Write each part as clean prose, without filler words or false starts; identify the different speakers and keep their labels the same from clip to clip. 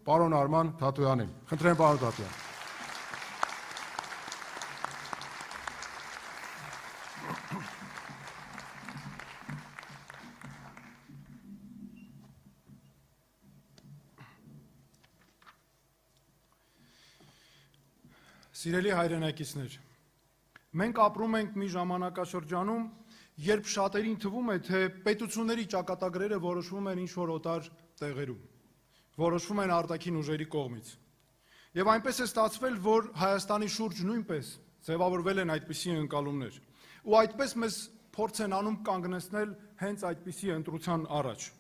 Speaker 1: պարոն Արման Թաթոյանին։ Խնդրեմ, պարոն Թաթոյան։
Speaker 2: Սիրելի հայրենակիցներ, մենք ապրում ենք մի ժամանակաշրջանում, երբ շատերին թվում է, թե պետությունների ճակատագրերը որոշվում են ինչ-որ օտար տեղերում, որոշվում են արտաքին ուժերի կողմից։ Եվ այնպես է ստացվել, որ Հայաստանի շուրջ նույնպես ձևավորվել են այդպիսի ընկալումներ, ու այդպես մեզ փորձ են անում կանգնեցնել հենց այդպիսի ընտրության առաջ։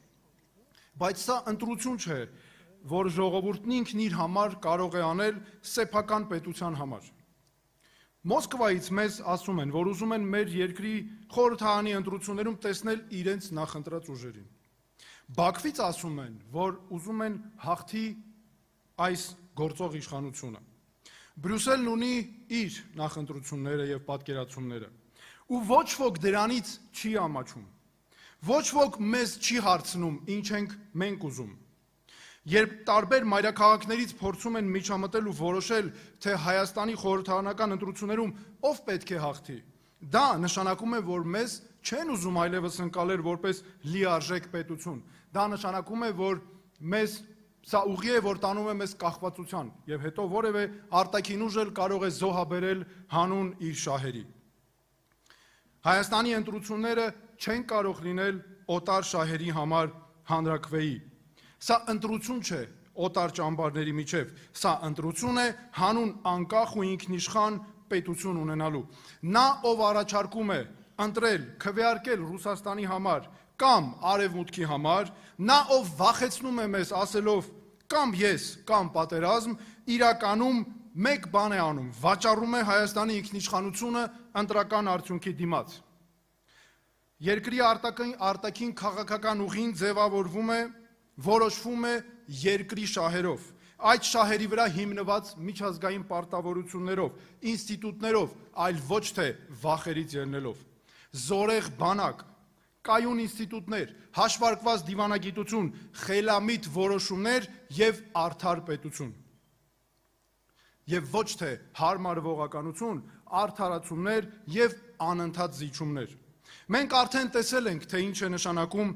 Speaker 2: Բայց սա ընտրություն չէ, որ ժողովուրդն ինքն իր համար կարող է անել սեփական պետության համար։ Մոսկվայից մեզ ասում են, որ ուզում են մեր երկրի խորհրդարանի ընտրություններում տեսնել իրենց նախընտրած ուժերին։ Բաքվից ասում են, որ ուզում են հաղթի այս գործող իշխանությունը։ Բրյուսելն ունի իր նախընտրությունները եւ պատկերացումները, ու ոչ ոք դրանից չի ամաչում։ Ոչ ոք մեզ չի հարցնում, ինչ ենք մենք ուզում։ Երբ տարբեր մայրաքաղաքներից փորձում են միջամտել ու որոշել, թե Հայաստանի խորհրդարանական ընտրություններում ով պետք է հաղթի, դա նշանակում է, որ մեզ չեն ուզում այլևս ընկալել որպես լիարժեք պետություն։ Դա նշանակում է, որ սա ուղի է, որ տանում է մեզ կախվածության, եւ հետո որևէ արտաքին ուժ էլ կարող է զոհաբերել հանուն իր շահերի։ Հայաստանի ընտրությունները չեն կարող լինել օտար շահերի համար հանրաքվեի։ Սա ընտրություն չէ օտար ճամբարների միջև, սա ընտրություն է հանուն անկախ ու ինքնիշխան պետություն ունենալու։ Նա, ով առաջարկում է ընտրել, քվեարկել Ռուսաստանի համար կամ Արևմուտքի համար, նա, ով վախեցնում է մեզ ասելով կամ ես, կամ պատերազմ, իրականում մեկ բան է անում, վաճառում է Հայաստանի ինքնիշխանությունը ընտրական արդյունքի դիմաց։ Երկրի արտաքին քաղաքական ուղին ձևավորվում է, որոշվում է երկրի շահերով, այդ շահերի վրա հիմնված միջազգային պարտավորություններով, ինստիտուտներով, այլ ոչ թե վախերից ելնելով։ Զորեղ բանակ, կայուն ինստիտուտներ, հաշվարկված դիվանագիտություն, խելամիտ որոշումներ եւ արդար պետություն։ Եվ ոչ թե հարմարվողականություն, արդարացումներ եւ անընդհատ զիջումներ։ Մենք արդեն տեսել ենք, թե ինչ է նշանակում,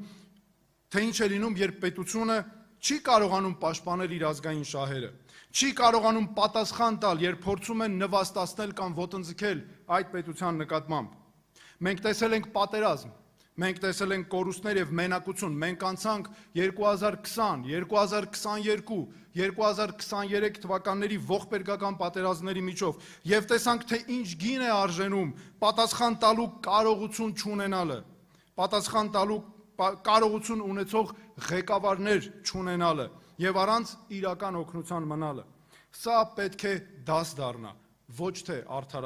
Speaker 2: թե ինչ է լինում, երբ պետությունը չի կարողանում պաշտպանել իր ազգային շահերը, չի կարողանում պատասխան տալ, երբ փորձում են նվաստացնել կամ ոտնձգել այդ պետության նկատմամբ։ Մենք տեսել ենք պատերազմ, մենք տեսել ենք կորուստներ եւ մենակություն, մենք անցանք 2020, 2022, 2023 թվականների ողբերգական պատերազմների միջով եւ տեսանք, թե ինչ գին է արժենում պատասխան տալու կարողություն չունենալը, պատասխան տալու կարողություն ունեցող ղեկավարներ չունենալը եւ առանց իրական օգնության մնալը։ Սա պետք է դաս դառնա, ոչ թե արդար